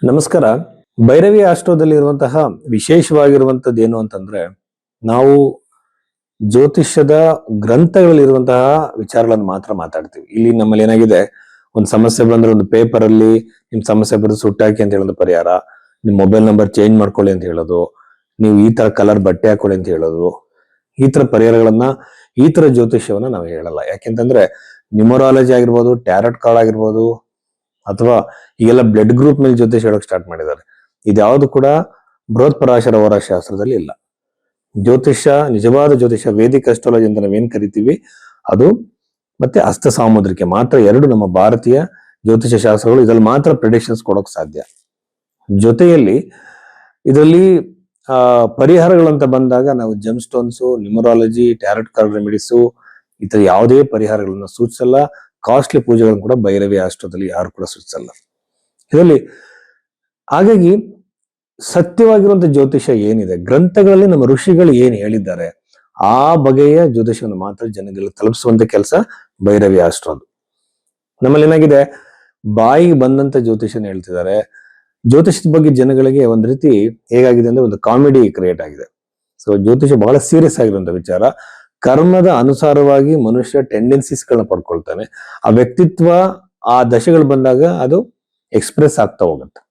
ನಮಸ್ಕಾರ. ಭೈರವಿ ಆಸ್ಟ್ರೋದಲ್ಲಿ ಇರುವಂತಹ ವಿಶೇಷವಾಗಿರುವಂತದ್ದು ಏನು ಅಂತಂದ್ರೆ, ನಾವು ಜ್ಯೋತಿಷ್ಯದ ಗ್ರಂಥಗಳಲ್ಲಿರುವಂತಹ ವಿಚಾರಗಳನ್ನು ಮಾತ್ರ ಮಾತಾಡ್ತೀವಿ. ಇಲ್ಲಿ ನಮ್ಮಲ್ಲಿ ಏನಾಗಿದೆ, ಒಂದು ಸಮಸ್ಯೆ ಬಂದ್ರೆ ಒಂದು ಪೇಪರ್ ಅಲ್ಲಿ ನಿಮ್ ಸಮಸ್ಯೆ ಬರೋದು ಸುಟ್ಟಾಕಿ ಅಂತ ಹೇಳೋದು ಪರಿಹಾರ, ನಿಮ್ ಮೊಬೈಲ್ ನಂಬರ್ ಚೇಂಜ್ ಮಾಡ್ಕೊಳ್ಳಿ ಅಂತ ಹೇಳೋದು, ನೀವು ಈ ತರ ಕಲರ್ ಬಟ್ಟೆ ಹಾಕೊಳ್ಳಿ ಅಂತ ಹೇಳೋದು, ಈ ತರ ಪರಿಹಾರಗಳನ್ನ, ಈ ತರ ಜ್ಯೋತಿಷ್ಯವನ್ನ ನಾವು ಹೇಳಲ್ಲ. ಯಾಕೆಂತಂದ್ರೆ ನ್ಯೂಮರಾಲಜಿ ಆಗಿರ್ಬೋದು, ಟ್ಯಾರೋಟ್ ಕಾರ್ಡ್ ಆಗಿರ್ಬೋದು, ಅಥವಾ ಈಗೆಲ್ಲ ಬ್ಲಡ್ ಗ್ರೂಪ್ ಮೇಲೆ ಜ್ಯೋತಿಷ ಹೇಳಕ್ ಸ್ಟಾರ್ಟ್ ಮಾಡಿದ್ದಾರೆ. ಇದ್ಯಾವುದು ಕೂಡ ಬೃಹತ್ ಪರಾಶರ ಹೋರಾ ಶಾಸ್ತ್ರದಲ್ಲಿ ಇಲ್ಲ. ಜ್ಯೋತಿಷ್ಯ, ನಿಜವಾದ ಜ್ಯೋತಿಷ್ಯ, ವೇದಿಕ್ ಅಸ್ಟ್ರಾಲಜಿ ಅಂತ ನಾವೇನ್ ಕರಿತೀವಿ ಅದು, ಮತ್ತೆ ಹಸ್ತ ಸಾಮುದ್ರಿಕೆ ಮಾತ್ರ ಎರಡು ನಮ್ಮ ಭಾರತೀಯ ಜ್ಯೋತಿಷ್ಯ ಶಾಸ್ತ್ರಗಳು. ಇದ್ರಲ್ಲಿ ಮಾತ್ರ ಪ್ರೆಡಿಕ್ಷನ್ಸ್ ಕೊಡೋಕ್ ಸಾಧ್ಯ. ಜೊತೆಯಲ್ಲಿ ಇದರಲ್ಲಿ ಪರಿಹಾರಗಳಂತ ಬಂದಾಗ ನಾವು GeM stones, numerology, tarot card remedies, ಈ ತರ ಯಾವುದೇ ಪರಿಹಾರಗಳನ್ನ ಸೂಚಿಸಲ್ಲ. ಕಾಸ್ಟ್ಲಿ ಪೂಜೆಗಳನ್ನು ಕೂಡ ಭೈರವಿ ಆಸ್ಟ್ರೋದಲ್ಲಿ ಯಾರು ಕೂಡ ಸೂಚಿಸಲ್ಲ ಇದರಲ್ಲಿ. ಹಾಗಾಗಿ ಸತ್ಯವಾಗಿರುವಂತ ಜ್ಯೋತಿಷ್ಯ ಏನಿದೆ, ಗ್ರಂಥಗಳಲ್ಲಿ ನಮ್ಮ ಋಷಿಗಳು ಏನ್ ಹೇಳಿದ್ದಾರೆ, ಆ ಬಗೆಯ ಜ್ಯೋತಿಷವನ್ನು ಮಾತ್ರ ಜನಗಳಿಗೆ ತಲುಪಿಸುವಂತ ಕೆಲಸ ಭೈರವಿ ಆಸ್ಟ್ರೋದು. ನಮ್ಮಲ್ಲಿ ಏನಾಗಿದೆ, ಬಾಯಿಗೆ ಬಂದಂತ ಜ್ಯೋತಿಷನ ಹೇಳ್ತಿದ್ದಾರೆ. ಜ್ಯೋತಿಷದ ಬಗ್ಗೆ ಜನಗಳಿಗೆ ಒಂದ್ ರೀತಿ ಹೇಗಾಗಿದೆ ಅಂದ್ರೆ ಒಂದು ಕಾಮಿಡಿ ಕ್ರಿಯೇಟ್ ಆಗಿದೆ. ಸೊ ಜ್ಯೋತಿಷ ಬಹಳ ಸೀರಿಯಸ್ ಆಗಿರುವಂತ ವಿಚಾರ. ಕರ್ಮದ ಅನುಸಾರವಾಗಿ ಮನುಷ್ಯ ಟೆಂಡೆನ್ಸೀಸ್ಗಳನ್ನ ಪಡ್ಕೊಳ್ತಾನೆ. ಆ ವ್ಯಕ್ತಿತ್ವ ಆ ದಶೆಗಳು ಬಂದಾಗ ಅದು ಎಕ್ಸ್ಪ್ರೆಸ್ ಆಗ್ತಾ ಹೋಗುತ್ತೆ.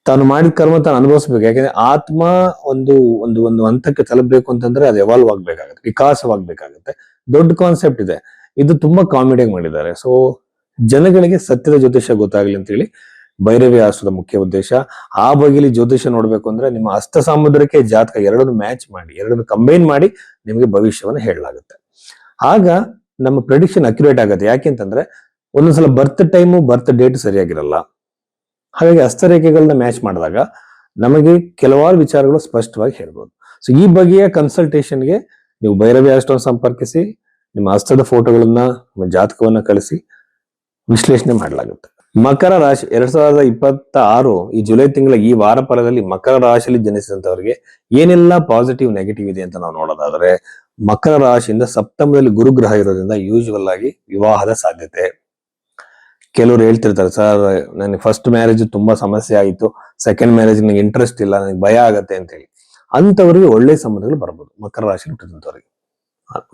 ತಾನು ಮಾಡಿದ ಕರ್ಮ ತಾನು ಅನುಭವಿಸ್ಬೇಕು. ಯಾಕಂದ್ರೆ ಆತ್ಮ ಒಂದು ಒಂದು ಒಂದು ಹಂತಕ್ಕೆ ತಲುಪಬೇಕು ಅಂತಂದ್ರೆ ಅದು ಎವಾಲ್ವ್ ಆಗ್ಬೇಕಾಗತ್ತೆ, ವಿಕಾಸವಾಗ್ಬೇಕಾಗತ್ತೆ. ದೊಡ್ಡ ಕಾನ್ಸೆಪ್ಟ್ ಇದೆ. ಇದು ತುಂಬಾ ಕಾಮಿಡಿಯಾಗಿ ಮಾಡಿದ್ದಾರೆ. ಸೊ ಜನಗಳಿಗೆ ಸತ್ಯದ ಜ್ಯೋತಿಷ್ಯ ಗೊತ್ತಾಗ್ಲಿ ಅಂತ ಹೇಳಿ ಭೈರವಿ ಆಸ್ಟ್ರದ ಮುಖ್ಯ ಉದ್ದೇಶ. ಆ ಬಗೆಯಲ್ಲಿ ಜ್ಯೋತಿಷ್ಯ ನೋಡ್ಬೇಕು ಅಂದ್ರೆ ನಿಮ್ಮ ಹಸ್ತ ಸಾಮುದ್ರಕ್ಕೆ ಜಾತಕ ಎರಡನ್ನು ಮ್ಯಾಚ್ ಮಾಡಿ, ಎರಡನ್ನು ಕಂಬೈನ್ ಮಾಡಿ ನಿಮಗೆ ಭವಿಷ್ಯವನ್ನು ಹೇಳಲಾಗುತ್ತೆ. ಆಗ ನಮ್ಮ ಪ್ರೆಡಿಕ್ಷನ್ ಅಕ್ಯುರೇಟ್ ಆಗುತ್ತೆ. ಯಾಕೆಂತಂದ್ರೆ ಒಂದೊಂದ್ಸಲ ಬರ್ತ್ ಟೈಮು, ಬರ್ತ್ ಡೇಟ್ ಸರಿಯಾಗಿರಲ್ಲ. ಹಾಗಾಗಿ ಹಸ್ತರೇಖೆಗಳನ್ನ ಮ್ಯಾಚ್ ಮಾಡಿದಾಗ ನಮಗೆ ಕೆಲವಾರು ವಿಚಾರಗಳು ಸ್ಪಷ್ಟವಾಗಿ ಹೇಳ್ಬೋದು. ಸೊ ಈ ಬಗೆಯ ಕನ್ಸಲ್ಟೇಷನ್ಗೆ ನೀವು ಭೈರವಿ ಆಸ್ಟ್ರೋನ ಸಂಪರ್ಕಿಸಿ, ನಿಮ್ಮ ಹಸ್ತದ ಫೋಟೋಗಳನ್ನ, ನಿಮ್ಮ ಜಾತಕವನ್ನ ಕಳಿಸಿ ವಿಶ್ಲೇಷಣೆ ಮಾಡಲಾಗುತ್ತೆ. ಮಕರ ರಾಶಿ 2026 ಈ ಜುಲೈ ತಿಂಗಳ ಈ ವಾರ ಫಲದಲ್ಲಿ ಮಕರ ರಾಶಿಯಲ್ಲಿ ಜನಿಸಿದಂತವರಿಗೆ ಏನೆಲ್ಲ ಪಾಸಿಟಿವ್, ನೆಗೆಟಿವ್ ಇದೆ ಅಂತ ನಾವು ನೋಡೋದಾದ್ರೆ, ಮಕರ ರಾಶಿಯಿಂದ ಸಪ್ತಮದಲ್ಲಿ ಗುರುಗ್ರಹ ಇರೋದ್ರಿಂದ ಯೂಶುವಲ್ ಆಗಿ ವಿವಾಹದ ಸಾಧ್ಯತೆ. ಕೆಲವರು ಹೇಳ್ತಿರ್ತಾರೆ, ಸರ್ ನನಗೆ ಫಸ್ಟ್ ಮ್ಯಾರೇಜ್ ತುಂಬಾ ಸಮಸ್ಯೆ ಆಯಿತು, ಸೆಕೆಂಡ್ ಮ್ಯಾರೇಜ್ ನನಗೆ ಇಂಟ್ರೆಸ್ಟ್ ಇಲ್ಲ, ನನಗೆ ಭಯ ಆಗತ್ತೆ ಅಂತ ಹೇಳಿ. ಅಂತವರಿಗೆ ಒಳ್ಳೆಯ ಸಂಬಂಧಗಳು ಬರ್ಬೋದು. ಮಕರ ರಾಶಿ ಹುಟ್ಟಿದಂತವ್ರಿಗೆ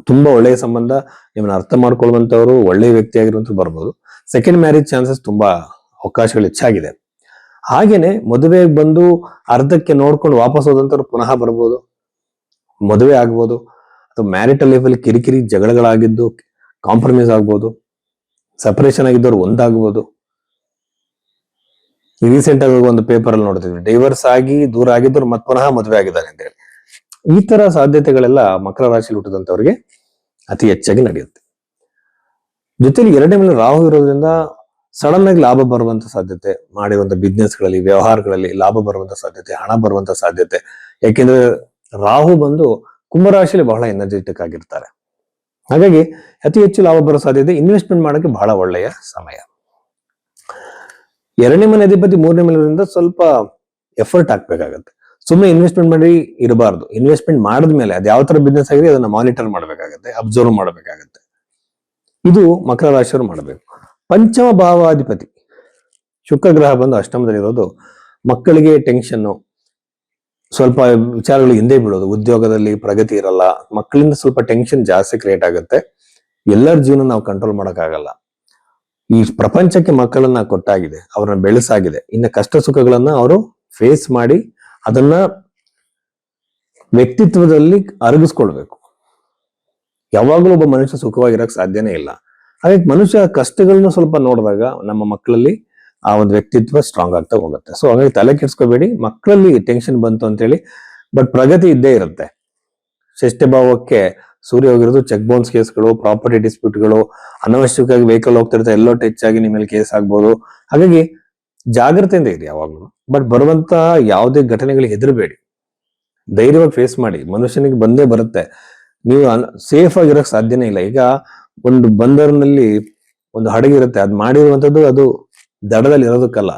ತುಂಬಾ ಒಳ್ಳೆಯ ಸಂಬಂಧ, ನಿಮ್ಮನ್ನ ಅರ್ಥ ಮಾಡ್ಕೊಳ್ಳುವಂತವ್ರು, ಒಳ್ಳೆಯ ವ್ಯಕ್ತಿ ಆಗಿರುವಂತ ಬರ್ಬೋದು. ಸೆಕೆಂಡ್ ಮ್ಯಾರೇಜ್ ಚಾನ್ಸಸ್ ತುಂಬಾ ಅವಕಾಶಗಳು ಹೆಚ್ಚಾಗಿದೆ. ಹಾಗೇನೆ ಮದುವೆಗೆ ಬಂದು ಅರ್ಧಕ್ಕೆ ನೋಡ್ಕೊಂಡು ವಾಪಸ್ ಹೋದಂತವ್ರು ಪುನಃ ಬರ್ಬೋದು, ಮದುವೆ ಆಗ್ಬೋದು. ಅಥವಾ ಮ್ಯಾರಿಟಲ್ ಲೈಫ್ ಅಲ್ಲಿ ಕಿರಿಕಿರಿ ಜಗಳಗಳಾಗಿದ್ದು ಕಾಂಪ್ರಮೈಸ್ ಆಗ್ಬೋದು, ಸಪರೇಷನ್ ಆಗಿದ್ದವ್ರು ಒಂದಾಗ್ಬೋದು. ರೀಸೆಂಟ್ ಆಗಿ ಒಂದು ಪೇಪರ್ ಅಲ್ಲಿ ನೋಡ್ತಿದ್ವಿ, ಡೈವರ್ಸ್ ಆಗಿ ದೂರ ಆಗಿದ್ದವ್ರು ಮತ್ ಪುನಃ ಮದುವೆ ಆಗಿದ್ದಾರೆ ಅಂತ ಹೇಳಿ. ಈ ತರ ಸಾಧ್ಯತೆಗಳೆಲ್ಲ ಮಕರ ರಾಶಿಯಲ್ಲಿ ಹುಟ್ಟಿದಂತವ್ರಿಗೆ ಅತಿ ಹೆಚ್ಚಾಗಿ ನಡೆಯುತ್ತೆ. ಜೊತೆಲಿ ಎರಡನೇ ಮೇಲೆ ರಾಹು ಇರೋದ್ರಿಂದ ಸಡನ್ ಆಗಿ ಲಾಭ ಬರುವಂತ ಸಾಧ್ಯತೆ, ಮಾಡಿರುವಂತ ಬಿಸ್ನೆಸ್ ಗಳಲ್ಲಿ, ವ್ಯವಹಾರಗಳಲ್ಲಿ ಲಾಭ ಬರುವಂತ ಸಾಧ್ಯತೆ, ಹಣ ಬರುವಂತ ಸಾಧ್ಯತೆ. ಯಾಕೆಂದ್ರೆ ರಾಹು ಬಂದು ಕುಂಭರಾಶಿಯಲ್ಲಿ ಬಹಳ ಎನರ್ಜೆಟಿಕ್ ಆಗಿರ್ತಾರೆ. ಹಾಗಾಗಿ ಅತಿ ಹೆಚ್ಚು ಲಾಭ ಬರೋ ಸಾಧ್ಯತೆ. ಇನ್ವೆಸ್ಟ್ಮೆಂಟ್ ಮಾಡೋಕೆ ಬಹಳ ಒಳ್ಳೆಯ ಸಮಯ. ಎರಡನೇ ಮನೆ ಅಧಿಪತಿ ಮೂರನೇ ಮನೆಯಿಂದ ಸ್ವಲ್ಪ ಎಫರ್ಟ್ ಹಾಕ್ಬೇಕಾಗತ್ತೆ. ಸುಮ್ಮನೆ ಇನ್ವೆಸ್ಟ್ಮೆಂಟ್ ಮಾಡಿ ಇರಬಾರ್ದು. ಇನ್ವೆಸ್ಟ್ಮೆಂಟ್ ಮಾಡಿದ್ಮೇಲೆ ಅದು ಯಾವ ತರ ಬಿಸ್ನೆಸ್ ಆಗಿದೆ ಅದನ್ನ ಮಾನಿಟರ್ ಮಾಡಬೇಕಾಗತ್ತೆ, ಅಬ್ಸರ್ವ್ ಮಾಡಬೇಕಾಗತ್ತೆ. ಇದು ಮಕರ ರಾಶಿಯವರು ಮಾಡಬೇಕು. ಪಂಚಮ ಭಾವಾಧಿಪತಿ ಶುಕ್ರ ಗ್ರಹ ಬಂದು ಅಷ್ಟಮದಲ್ಲಿರೋದು ಮಕ್ಕಳಿಗೆ ಟೆನ್ಷನ್ನು, ಸ್ವಲ್ಪ ವಿಚಾರಗಳು ಹಿಂದೆ ಬೀಳೋದು, ಉದ್ಯೋಗದಲ್ಲಿ ಪ್ರಗತಿ ಇರಲ್ಲ, ಮಕ್ಕಳಿಂದ ಸ್ವಲ್ಪ ಟೆನ್ಷನ್ ಜಾಸ್ತಿ ಕ್ರಿಯೇಟ್ ಆಗುತ್ತೆ. ಎಲ್ಲರ ಜೀವನ ನಾವು ಕಂಟ್ರೋಲ್ ಮಾಡೋಕ್ಕಾಗಲ್ಲ. ಈ ಪ್ರಪಂಚಕ್ಕೆ ಮಕ್ಕಳನ್ನ ಕೊಟ್ಟಾಗಿದೆ, ಅವ್ರನ್ನ ಬೆಳೆಸಾಗಿದೆ. ಇನ್ನು ಕಷ್ಟ ಸುಖಗಳನ್ನ ಅವರು ಫೇಸ್ ಮಾಡಿ ಅದನ್ನ ವ್ಯಕ್ತಿತ್ವದಲ್ಲಿ ಅರಗಿಸ್ಕೊಳ್ಬೇಕು. ಯಾವಾಗಲೂ ಒಬ್ಬ ಮನುಷ್ಯ ಸುಖವಾಗಿರಕ್ ಸಾಧ್ಯನೇ ಇಲ್ಲ. ಹಾಗಾಗಿ ಮನುಷ್ಯ ಕಷ್ಟಗಳನ್ನ ಸ್ವಲ್ಪ ನೋಡಿದಾಗ ನಮ್ಮ ಮಕ್ಕಳಲ್ಲಿ ಆ ಒಂದು ವ್ಯಕ್ತಿತ್ವ ಸ್ಟ್ರಾಂಗ್ ಆಗ್ತಾ ಹೋಗುತ್ತೆ. ಸೊ ಹಾಗಾಗಿ ತಲೆ ಕೆಡ್ಸ್ಕೋಬೇಡಿ, ಮಕ್ಕಳಲ್ಲಿ ಟೆನ್ಷನ್ ಬಂತು ಅಂತೇಳಿ. ಬಟ್ ಪ್ರಗತಿ ಇದ್ದೇ ಇರುತ್ತೆ. ಷಷ್ಠ ಭಾವಕ್ಕೆ ಸೂರ್ಯ ಹೋಗಿರೋದು, ಚೆಕ್ ಬೌನ್ಸ್ ಕೇಸ್ಗಳು, ಪ್ರಾಪರ್ಟಿ ಡಿಸ್ಪ್ಯೂಟ್ಗಳು, ಅನವಶ್ಯಕವಾಗಿ ವೆಹಿಕಲ್ ಹೋಗ್ತಿರ್ತಾರೆ, ಎಲ್ಲೋ ಟಚ್ ಆಗಿ ನಿಮ್ಮ ಮೇಲೆ ಕೇಸ್ ಆಗ್ಬೋದು. ಹಾಗಾಗಿ ಜಾಗ್ರತೆಯಿಂದ ಇರಿ ಯಾವಾಗ್ಲೂ. ಬಟ್ ಬರುವಂತ ಯಾವುದೇ ಘಟನೆಗಳಿಗೆ ಹೆದರಬೇಡಿ, ಧೈರ್ಯವಾಗಿ ಫೇಸ್ ಮಾಡಿ. ಮನುಷ್ಯನಿಗೆ ಬಂದೇ ಬರುತ್ತೆ. ನೀವು ಸೇಫ್ ಆಗಿರೋಕ್ ಸಾಧ್ಯನೇ ಇಲ್ಲ. ಈಗ ಒಂದು ಬಂದರಿನಲ್ಲಿ ಒಂದು ಹಡಗಿರುತ್ತೆ, ಅದು ಮಾಡಿರುವಂತದ್ದು ಅದು ದಡದಲ್ಲಿ ಇರೋದಕ್ಕಲ್ಲ,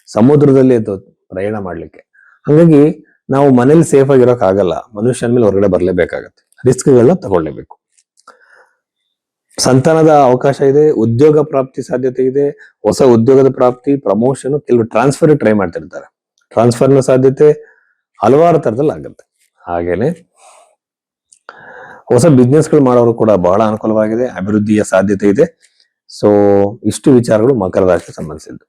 ಸಮುದ್ರದಲ್ಲಿ ಅದು ಪ್ರಯಾಣ ಮಾಡ್ಲಿಕ್ಕೆ. ಹಾಗಾಗಿ ನಾವು ಮನೇಲಿ ಸೇಫ್ ಆಗಿರೋಕ್ ಆಗಲ್ಲ, ಮನುಷ್ಯನ ಮೇಲೆ ಹೊರಗಡೆ ಬರ್ಲೇಬೇಕಾಗತ್ತೆ, ರಿಸ್ಕ್ಗಳನ್ನ ತಗೊಳ್ಳೇಬೇಕು. ಸಂತಾನದ ಅವಕಾಶ ಇದೆ, ಉದ್ಯೋಗ ಪ್ರಾಪ್ತಿ ಸಾಧ್ಯತೆ ಇದೆ, ಹೊಸ ಉದ್ಯೋಗದ ಪ್ರಾಪ್ತಿ, ಪ್ರಮೋಷನ್, ಕೆಲವು ಟ್ರಾನ್ಸ್ಫರ್ ಟ್ರೈ ಮಾಡ್ತಿರ್ತಾರೆ. ಟ್ರಾನ್ಸ್ಫರ್ನ ಸಾಧ್ಯತೆ ಹಲವಾರು ತರದಲ್ಲಿ ಆಗುತ್ತೆ. ಹಾಗೇನೆ ಹೊಸ ಬಿಸ್ನೆಸ್ಗಳು ಮಾಡೋರು ಕೂಡ ಬಹಳ ಅನುಕೂಲವಾಗಿದೆ, ಅಭಿವೃದ್ಧಿಯ ಸಾಧ್ಯತೆ ಇದೆ. ಸೊ ಇಷ್ಟು ವಿಚಾರಗಳು ಮಕರ ರಾಶಿಗೆ ಸಂಬಂಧಿಸಿದ್ದು.